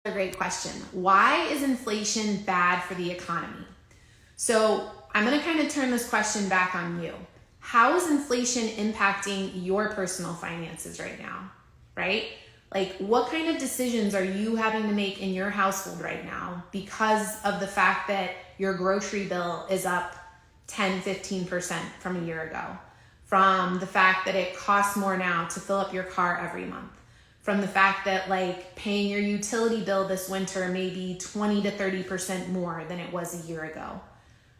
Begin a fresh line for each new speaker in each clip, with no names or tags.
A great question. Why is inflation bad for the economy? So I'm going to kind of turn this question back on you. How is inflation impacting your personal finances right now, right? Like, what kind of decisions are you having to make in your household right now because of the fact that your grocery bill is up 10-15% from a year ago? From the fact that it costs more now to fill up your car every month? From the fact that like paying your utility bill this winter may be 20 to 30% more than it was a year ago.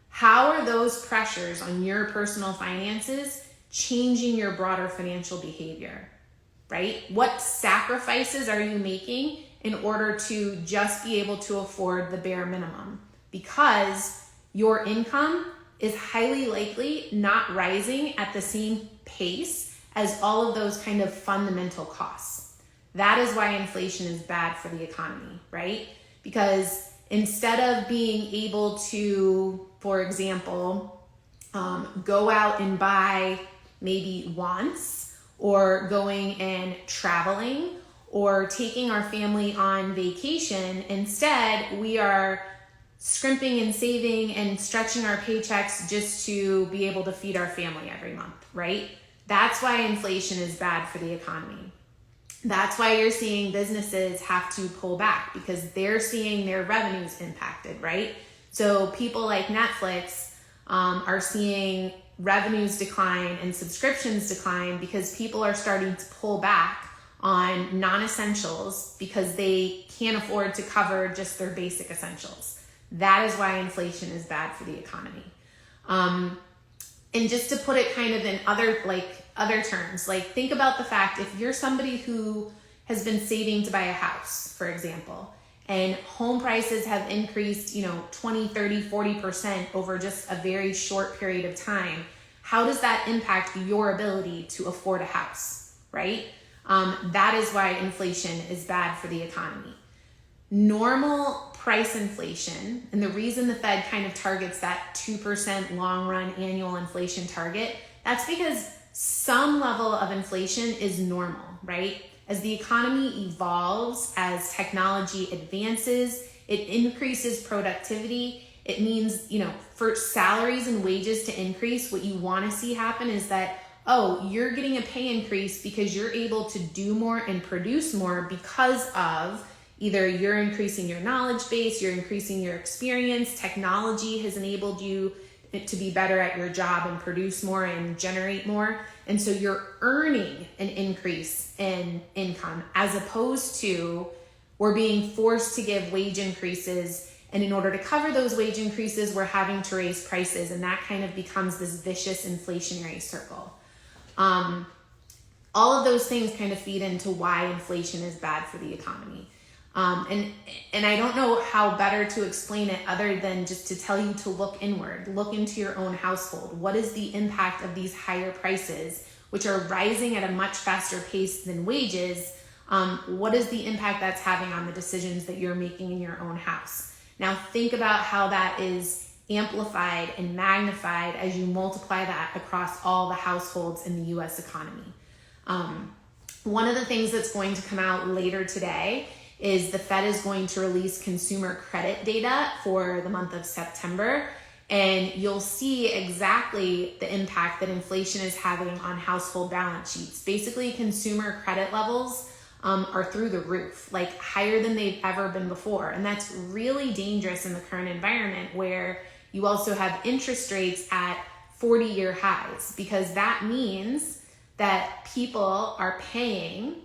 How are those pressures on your personal finances changing your broader financial behavior, right? What sacrifices are you making in order to just be able to afford the bare minimum? Because your income is highly likely not rising at the same pace as all of those kind of fundamental costs. That is why inflation is bad for the economy, right? Because instead of being able to, for example, go out and buy maybe wants, or going and traveling, or taking our family on vacation, instead we are scrimping and saving and stretching our paychecks just to be able to feed our family every month, right? That's why inflation is bad for the economy. That's why you're seeing businesses have to pull back, because they're seeing their revenues impacted, right? So people like Netflix are seeing revenues decline and subscriptions decline because people are starting to pull back on non-essentials because they can't afford to cover just their basic essentials. That is why inflation is bad for the economy. And just to put it kind of in other terms, like think about the fact if you're somebody who has been saving to buy a house, for example, and home prices have increased, 20, 30, 40% over just a very short period of time, how does that impact your ability to afford a house, right? That is why inflation is bad for the economy. Normal price inflation, and the reason the Fed kind of targets that 2% long run annual inflation target, that's because some level of inflation is normal, right? As the economy evolves, as technology advances, it increases productivity. It means, for salaries and wages to increase, what you want to see happen is that, you're getting a pay increase because you're able to do more and produce more because of either you're increasing your knowledge base, you're increasing your experience, technology has enabled you to be better at your job and produce more and generate more. And so you're earning an increase in income, as opposed to we're being forced to give wage increases. And in order to cover those wage increases, we're having to raise prices. And that kind of becomes this vicious inflationary circle. All of those things kind of feed into why inflation is bad for the economy. And I don't know how better to explain it other than just to tell you to look inward, look into your own household. What is the impact of these higher prices, which are rising at a much faster pace than wages? What is the impact that's having on the decisions that you're making in your own house? Now think about how that is amplified and magnified as you multiply that across all the households in the US economy. One of the things that's going to come out later today is the Fed is going to release consumer credit data for the month of September, and you'll see exactly the impact that inflation is having on household balance sheets. Basically, consumer credit levels are through the roof, like higher than they've ever been before. And that's really dangerous in the current environment where you also have interest rates at 40-year highs, because that means that people are paying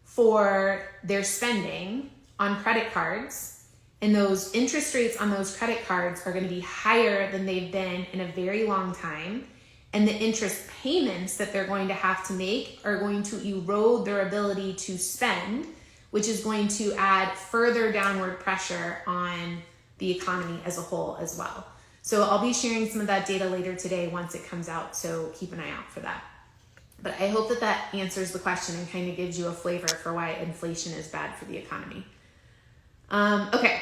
for their spending on credit cards, and those interest rates on those credit cards are going to be higher than they've been in a very long time, and the interest payments that they're going to have to make are going to erode their ability to spend, which is going to add further downward pressure on the economy as a whole as well. So I'll be sharing some of that data later today once it comes out, so keep an eye out for that. But I hope that that answers the question and kind of gives you a flavor for why inflation is bad for the economy. Okay,